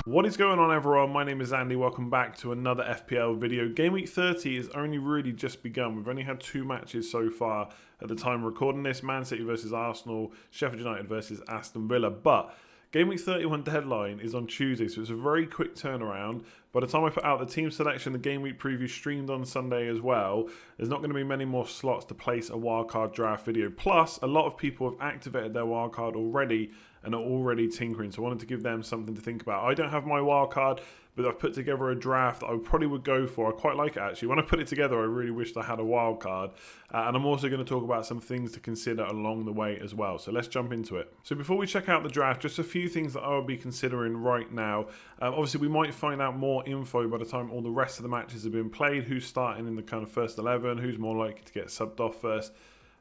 What is going on, everyone? My name is Andy. Welcome back to another FPL video. Game week 30 has only really just begun. We've only had 2 matches so far at the time of recording this. Man City versus Arsenal, Sheffield United versus Aston Villa. But Game week 31 deadline is on Tuesday, so it's a very quick turnaround. By the time I put out the team selection, the game week preview streamed on Sunday as well. There's not going to be many more slots to place a wildcard draft video. Plus, a lot of people have activated their wildcard already and are already tinkering, so I wanted to give them something to think about. I don't have my wildcard, but I've put together a draft that I probably would go for. I quite like it, actually. When I put it together, I really wished I had a wildcard. And I'm also going to talk about some things to consider along the way as well. So let's jump into it. So before we check out the draft, just a few things that I will be considering right now. Obviously, we might find out more info by the time all the rest of the matches have been played. Who's starting in the kind of first 11, who's more likely to get subbed off first,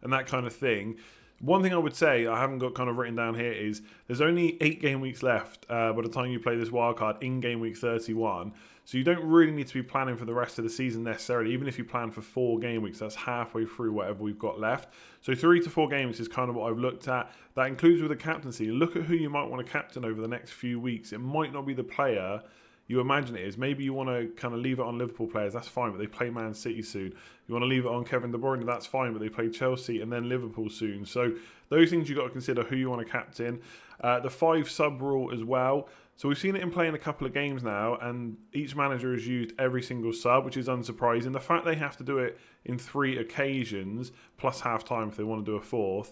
and that kind of thing. One thing I would say, I haven't got kind of written down here, is there's only 8 game weeks left by the time you play this wildcard in game week 31. So you don't really need to be planning for the rest of the season necessarily. Even if you plan for 4 game weeks, that's halfway through whatever we've got left. So 3 to 4 games is kind of what I've looked at. That includes with the captaincy. Look at who you might want to captain over the next few weeks. It might not be the player you imagine it is. Maybe you want to kind of leave it on Liverpool players, that's fine, but they play Man City soon. You want to leave it on Kevin De Bruyne, that's fine, but they play Chelsea and then Liverpool soon. So those things you've got to consider who you want to captain. The 5 sub rule as well. So we've seen it in play in a couple of games now, and each manager has used every single sub, which is unsurprising. The fact they have to do it in 3 occasions, plus half-time if they want to do a 4th,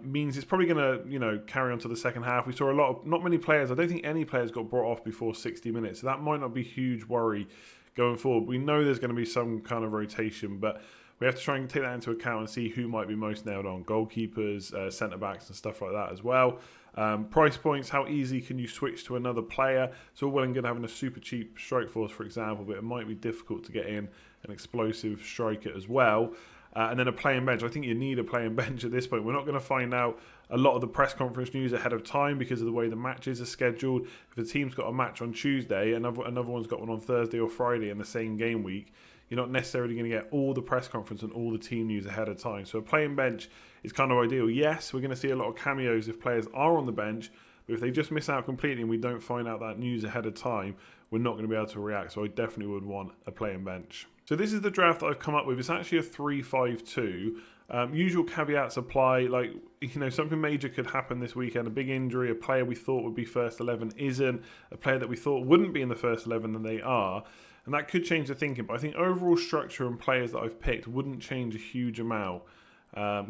means it's probably going to, carry on to the second half. We saw not many players. I don't think any players got brought off before 60 minutes. So that might not be a huge worry going forward. We know there's going to be some kind of rotation, but we have to try and take that into account and see who might be most nailed on. Goalkeepers, centre-backs and stuff like that as well. Price points, how easy can you switch to another player? It's all well and good having a super cheap strike force, for example, but it might be difficult to get in an explosive striker as well. And then a playing bench. I think you need a playing bench at this point. We're not going to find out a lot of the press conference news ahead of time because of the way the matches are scheduled. If the team's got a match on Tuesday, another one's got one on Thursday or Friday in the same game week, you're not necessarily going to get all the press conference and all the team news ahead of time. So a playing bench is kind of ideal. Yes, we're going to see a lot of cameos if players are on the bench, but if they just miss out completely and we don't find out that news ahead of time, we're not going to be able to react. So I definitely would want a playing bench. So this is the draft that I've come up with. It's actually a 3-5-2. Usual caveats apply, like, something major could happen this weekend. A big injury, a player we thought would be first 11 isn't, a player that we thought wouldn't be in the first 11 and they are. And that could change the thinking. But I think overall structure and players that I've picked wouldn't change a huge amount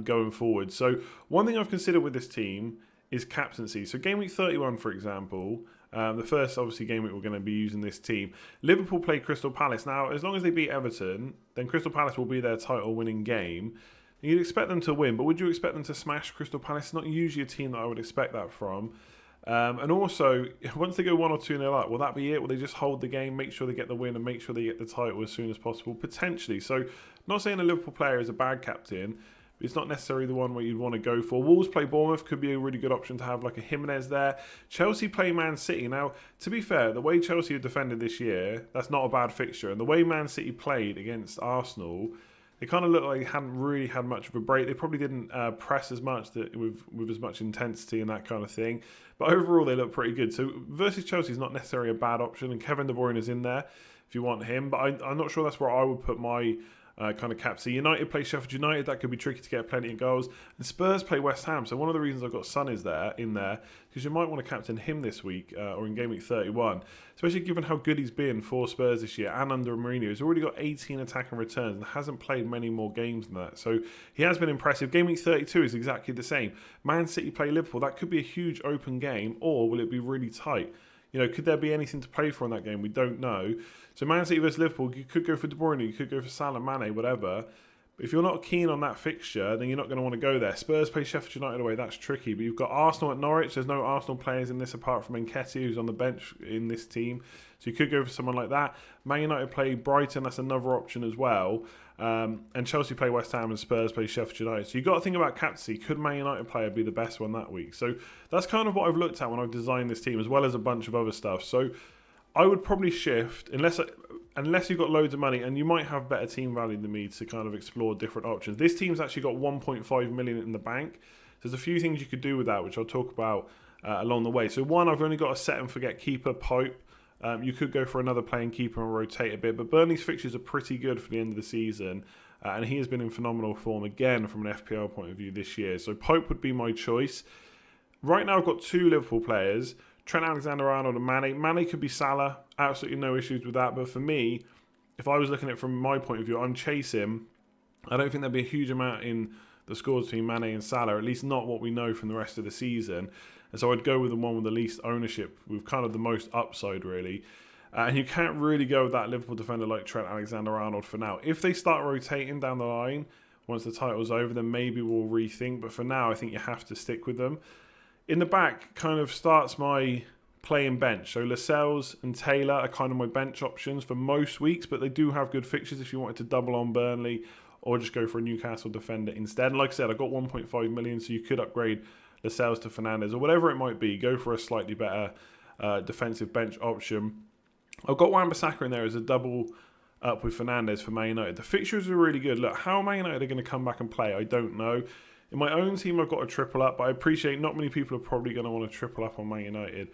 going forward. So one thing I've considered with this team is captaincy. So game week 31, for example, the first, obviously, game week we're going to be using this team. Liverpool play Crystal Palace. Now, as long as they beat Everton, then Crystal Palace will be their title-winning game. You'd expect them to win, but would you expect them to smash Crystal Palace? It's not usually a team that I would expect that from. And also, once they go 1 or 2-0 up, will that be it? Will they just hold the game, make sure they get the win, and make sure they get the title as soon as possible? Potentially. So, not saying a Liverpool player is a bad captain, it's not necessarily the one where you'd want to go for. Wolves play Bournemouth, could be a really good option to have like a Jimenez there. Chelsea play Man City. Now, to be fair, the way Chelsea have defended this year, that's not a bad fixture. And the way Man City played against Arsenal, they kind of looked like they hadn't really had much of a break. They probably didn't press as much with as much intensity and that kind of thing. But overall, they look pretty good. So versus Chelsea is not necessarily a bad option. And Kevin De Bruyne is in there if you want him. But I'm not sure that's where I would put my kind of cap. So United play Sheffield United, that could be tricky to get plenty of goals. And Spurs play West Ham. So one of the reasons I've got Son in there, because you might want to captain him this week or in game week 31, especially given how good he's been for Spurs this year and under Mourinho. He's already got 18 attacking returns and hasn't played many more games than that. So he has been impressive. Game week 32 is exactly the same. Man City play Liverpool. That could be a huge open game, or will it be really tight? Could there be anything to play for in that game? We don't know. So Man City versus Liverpool, you could go for De Bruyne, you could go for Salah, Mane, whatever. But if you're not keen on that fixture, then you're not going to want to go there. Spurs play Sheffield United away, that's tricky. But you've got Arsenal at Norwich. There's no Arsenal players in this apart from Nketiah, who's on the bench in this team. So you could go for someone like that. Man United play Brighton, that's another option as well. And Chelsea play West Ham and Spurs play Sheffield United. So you've got to think about captaincy. Could Man United player be the best one that week? So that's kind of what I've looked at when I've designed this team, as well as a bunch of other stuff. So I would probably shift, unless you've got loads of money, and you might have better team value than me to kind of explore different options. This team's actually got 1.5 million in the bank. There's a few things you could do with that, which I'll talk about along the way. So one, I've only got a set and forget keeper, Pope. You could go for another playing keeper and rotate a bit, but Burnley's fixtures are pretty good for the end of the season, and he has been in phenomenal form again from an FPL point of view this year. So Pope would be my choice. Right now I've got 2 Liverpool players, Trent Alexander-Arnold and Mane. Mane could be Salah, absolutely no issues with that, but for me, if I was looking at it from my point of view, I'm chasing. I don't think there'd be a huge amount in the scores between Mane and Salah, at least not what we know from the rest of the season. And so I'd go with the one with the least ownership, with kind of the most upside, really. And you can't really go with that Liverpool defender like Trent Alexander-Arnold for now. If they start rotating down the line, once the title's over, then maybe we'll rethink. But for now, I think you have to stick with them. In the back, kind of starts my playing bench. So Lascelles and Taylor are kind of my bench options for most weeks, but they do have good fixtures if you wanted to double on Burnley or just go for a Newcastle defender instead. And like I said, I've got 1.5 million, so you could upgrade Lascelles to Fernandes or whatever it might be. Go for a slightly better defensive bench option. I've got Wan-Bissaka in there as a double up with Fernandes for Man United. The fixtures are really good. Look, how Man United are going to come back and play, I don't know. In my own team, I've got a triple up, but I appreciate not many people are probably going to want to triple up on Man United.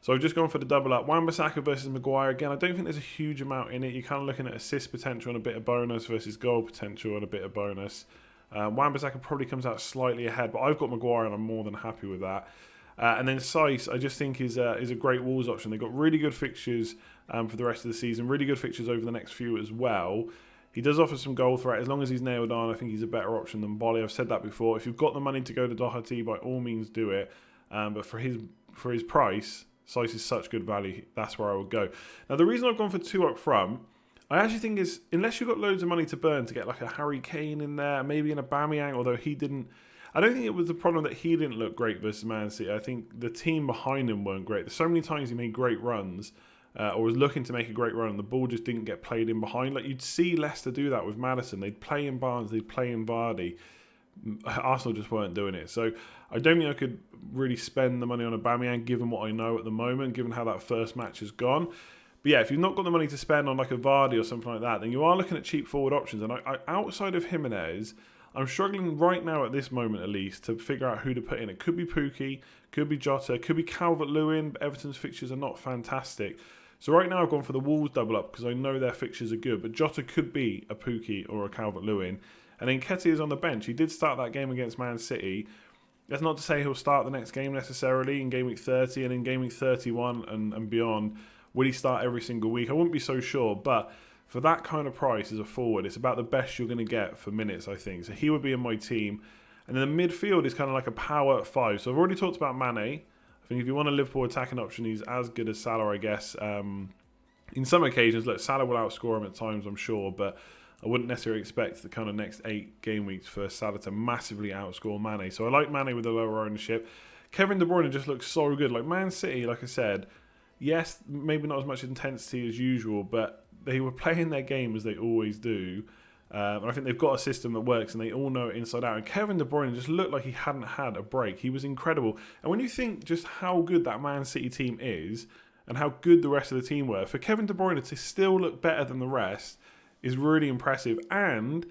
So I've just gone for the double up. Wan-Bissaka versus Maguire. Again, I don't think there's a huge amount in it. You're kind of looking at assist potential and a bit of bonus versus goal potential and a bit of bonus. Wan-Bissaka probably comes out slightly ahead, but I've got Maguire and I'm more than happy with that. And then Saiss, I just think is a great Wolves option. They've got really good fixtures for the rest of the season, really good fixtures over the next few as well. He does offer some goal threat. As long as he's nailed on, I think he's a better option than Bolly. I've said that before. If you've got the money to go to Doherty, by all means do it. But for his price, Saiss is such good value. That's where I would go. Now, the reason I've gone for 2 up front, I actually think is, unless you've got loads of money to burn to get like a Harry Kane in there, maybe an Aubameyang, although he didn't. I don't think it was the problem that he didn't look great versus Man City. I think the team behind him weren't great. There's so many times he made great runs or was looking to make a great run and the ball just didn't get played in behind. Like you'd see Leicester do that with Maddison. They'd play in Barnes, they'd play in Vardy. Arsenal just weren't doing it. So I don't think I could really spend the money on Aubameyang given what I know at the moment, given how that first match has gone. But yeah, if you've not got the money to spend on like a Vardy or something like that, then you are looking at cheap forward options. And I outside of Jimenez, I'm struggling right now at this moment at least to figure out who to put in. It could be Pukki, could be Jota, could be Calvert-Lewin, but Everton's fixtures are not fantastic. So right now I've gone for the Wolves double up because I know their fixtures are good, but Jota could be a Pukki or a Calvert-Lewin. And then Nketiah is on the bench. He did start that game against Man City. That's not to say he'll start the next game necessarily in Game Week 30 and in Game Week 31 and beyond. Will he start every single week? I wouldn't be so sure, but for that kind of price as a forward, it's about the best you're going to get for minutes, I think. So he would be in my team. And then the midfield is kind of like a power at 5. So I've already talked about Mane. I think if you want a Liverpool attacking option, he's as good as Salah, I guess. In some occasions, look, Salah will outscore him at times, I'm sure, but I wouldn't necessarily expect the kind of next 8 game weeks for Salah to massively outscore Mane. So I like Mane with the lower ownership. Kevin De Bruyne just looks so good. Like Man City, like I said, yes, maybe not as much intensity as usual, but they were playing their game as they always do. And I think they've got a system that works and they all know it inside out. And Kevin De Bruyne just looked like he hadn't had a break. He was incredible. And when you think just how good that Man City team is and how good the rest of the team were, for Kevin De Bruyne to still look better than the rest is really impressive. And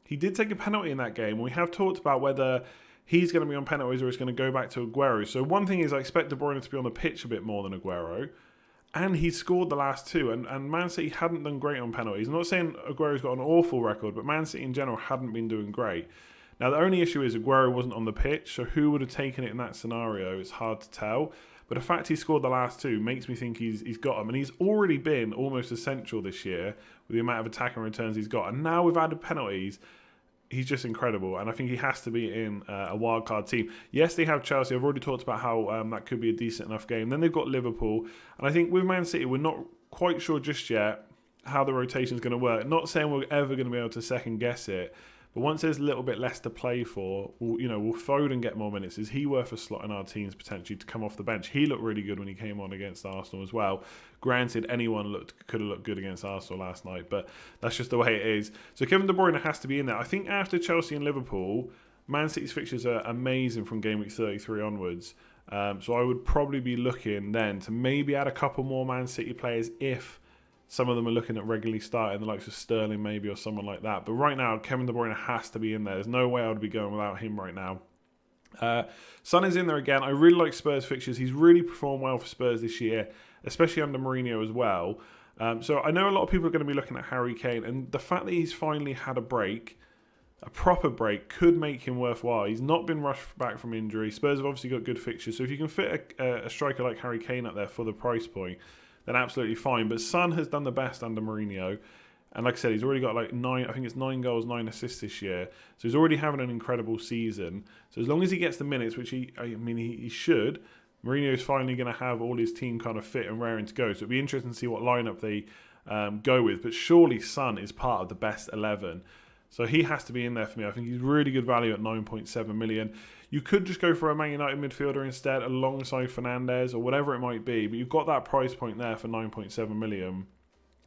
he did take a penalty in that game. We have talked about whether he's going to be on penalties or he's going to go back to Aguero. So one thing is I expect De Bruyne to be on the pitch a bit more than Aguero. And he scored the last 2. And Man City hadn't done great on penalties. I'm not saying Aguero's got an awful record, but Man City in general hadn't been doing great. Now, the only issue is Aguero wasn't on the pitch, so who would have taken it in that scenario? It's hard to tell. But the fact he scored the last 2 makes me think he's got them. And he's already been almost essential this year with the amount of attacking returns he's got. And now we've added penalties. He's just incredible, and I think he has to be in a wildcard team. Yes, they have Chelsea. I've already talked about how that could be a decent enough game. Then they've got Liverpool, and I think with Man City, we're not quite sure just yet how the rotation is going to work. Not saying we're ever going to be able to second guess it, but once there's a little bit less to play for, will Foden get more minutes? Is he worth a slot in our teams potentially to come off the bench? He looked really good when he came on against Arsenal as well. Granted, anyone could have looked good against Arsenal last night, but that's just the way it is. So Kevin De Bruyne has to be in there. I think after Chelsea and Liverpool, Man City's fixtures are amazing from Game Week 33 onwards. So I would probably be looking then to maybe add a couple more Man City players if some of them are looking at regularly starting, the likes of Sterling maybe or someone like that. But right now, Kevin De Bruyne has to be in there. There's no way I would be going without him right now. Son is in there again. I really like Spurs fixtures. He's really performed well for Spurs this year, especially under Mourinho as well. So I know a lot of people are going to be looking at Harry Kane, and the fact that he's finally had a break, a proper break, could make him worthwhile. He's not been rushed back from injury. Spurs have obviously got good fixtures, so if you can fit a striker like Harry Kane up there for the price point, then absolutely fine. But Son has done the best under Mourinho. And like I said, he's already got like 9 goals, 9 assists this year. So he's already having an incredible season. So as long as he gets the minutes, which he should, Mourinho's finally going to have all his team kind of fit and raring to go. So it'll be interesting to see what lineup they go with. But surely Son is part of the best 11. So he has to be in there for me. I think he's really good value at 9.7 million. You could just go for a Man United midfielder instead alongside Fernandes or whatever it might be. But you've got that price point there for 9.7 million.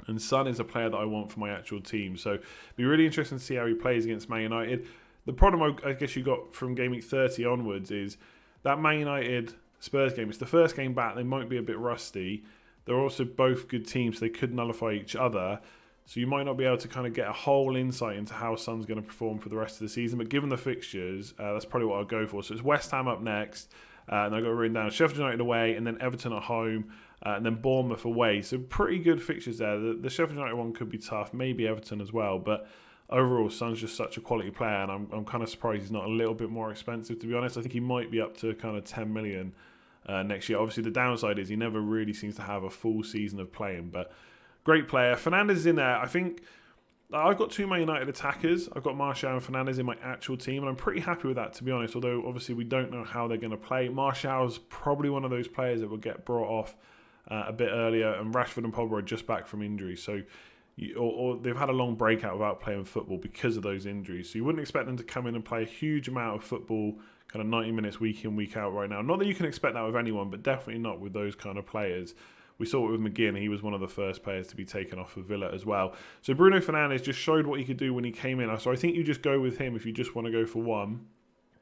And Son is a player that I want for my actual team. So it'll be really interesting to see how he plays against Man United. The problem I guess you got from game week 30 onwards is that Man United Spurs game. It's the first game back. They might be a bit rusty. They're also both good teams. So they could nullify each other. So you might not be able to kind of get a whole insight into how Son's going to perform for the rest of the season. But given the fixtures, that's probably what I'll go for. So it's West Ham up next. And I've got written down Sheffield United away and then Everton at home. And then Bournemouth away. So pretty good fixtures there. The Sheffield United one could be tough. Maybe Everton as well. But overall, Son's just such a quality player. And I'm kind of surprised he's not a little bit more expensive, to be honest. I think he might be up to kind of 10 million next year. Obviously, the downside is he never really seems to have a full season of playing. But great player. Fernandes is in there. I think I've got 2 Man United attackers. I've got Martial and Fernandes in my actual team. And I'm pretty happy with that, to be honest. Although, obviously, we don't know how they're going to play. Martial's probably one of those players that will get brought off a bit earlier, and Rashford and Pogba are just back from injury, so or they've had a long breakout without playing football because of those injuries. So you wouldn't expect them to come in and play a huge amount of football, kind of 90 minutes week in, week out right now. Not that you can expect that with anyone, but definitely not with those kind of players. We saw it with McGinn. He was one of the first players to be taken off of Villa as well. So Bruno Fernandes just showed what he could do when he came in. So I think you just go with him if you just want to go for one.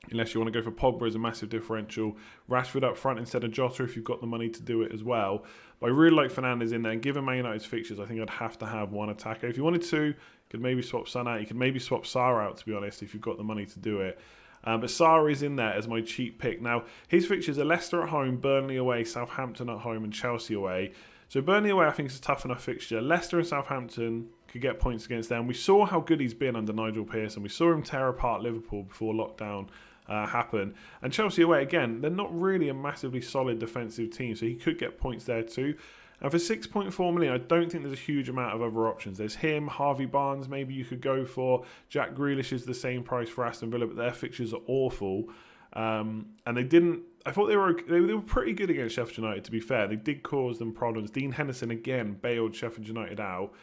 Unless you want to go for Pogba as a massive differential. Rashford up front instead of Jota if you've got the money to do it as well. But I really like Fernandes in there. And given Man United's fixtures, I think I'd have to have one attacker. If you wanted to, you could maybe swap Son out. You could maybe swap Sarr out, to be honest, if you've got the money to do it. But Sarr is in there as my cheap pick. Now, his fixtures are Leicester at home, Burnley away, Southampton at home, and Chelsea away. So Burnley away, I think, is a tough enough fixture. Leicester and Southampton could get points against them. We saw how good he's been under Nigel Pearson. We saw him tear apart Liverpool before lockdown happen. And Chelsea away, again, they're not really a massively solid defensive team, so he could get points there too. And for 6.4 million, I don't think there's a huge amount of other options. There's him, Harvey Barnes, maybe you could go for. Jack Grealish is the same price for Aston Villa, but their fixtures are awful. And they didn't. I thought they were pretty good against Sheffield United, to be fair. They did cause them problems. Dean Henderson, again, bailed Sheffield United out.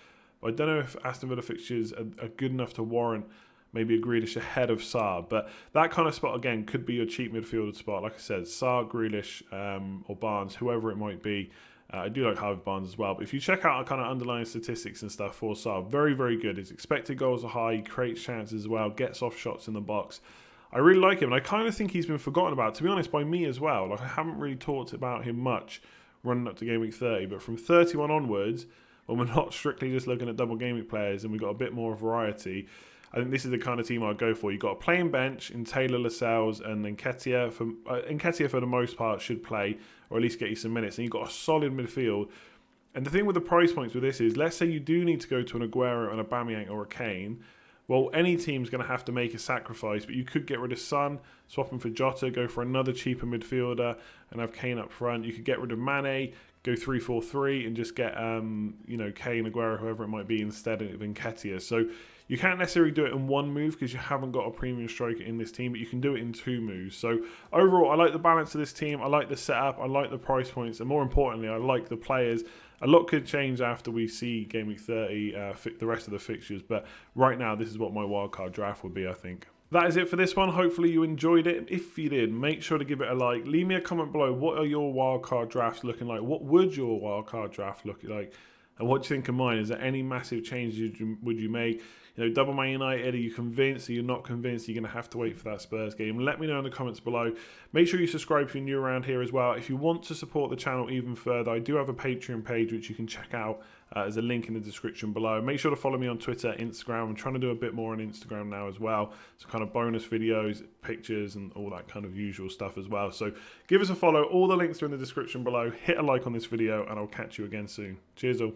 But I don't know if Aston Villa fixtures are good enough to warrant maybe a Grealish ahead of Sarr. But that kind of spot, again, could be your cheap midfielder spot. Like I said, Sarr, Grealish, or Barnes, whoever it might be. I do like Harvey Barnes as well. But if you check out our kind of underlying statistics and stuff for Sarr, very, very good. His expected goals are high. He creates chances as well. Gets off shots in the box. I really like him. And I kind of think he's been forgotten about, to be honest, by me as well. Like, I haven't really talked about him much running up to Game Week 30. But from 31 onwards, when we're not strictly just looking at double Game Week players and we've got a bit more variety, I think this is the kind of team I'd go for. You've got a playing bench in Taylor, Lascelles and Nketiah. Nketiah, for the most part, should play or at least get you some minutes. And you've got a solid midfield. And the thing with the price points with this is, let's say you do need to go to an Aguero, an Aubameyang or a Kane. Well, any team's going to have to make a sacrifice, but you could get rid of Son, swap him for Jota, go for another cheaper midfielder, and have Kane up front. You could get rid of Mane, go 3-4-3, and just get Kane, Aguero, whoever it might be, instead of Nketiah. So you can't necessarily do it in one move because you haven't got a premium striker in this team, but you can do it in 2 moves. So overall, I like the balance of this team. I like the setup. I like the price points. And more importantly, I like the players. A lot could change after we see Game Week 30, the rest of the fixtures. But right now, this is what my wildcard draft would be, I think. That is it for this one. Hopefully you enjoyed it. If you did, make sure to give it a like. Leave me a comment below. What are your wildcard drafts looking like? What would your wildcard draft look like? And what do you think of mine? Is there any massive changes would you make? Double Man United, are you convinced? Are you not convinced? You're going to have to wait for that Spurs game. Let me know in the comments below. Make sure you subscribe if you're new around here as well. If you want to support the channel even further, I do have a Patreon page which you can check out There's a link in the description below. Make sure to follow me on Twitter, Instagram. I'm trying to do a bit more on Instagram now as well. So kind of bonus videos, pictures, and all that kind of usual stuff as well. So give us a follow. All the links are in the description below. Hit a like on this video, and I'll catch you again soon. Cheers all.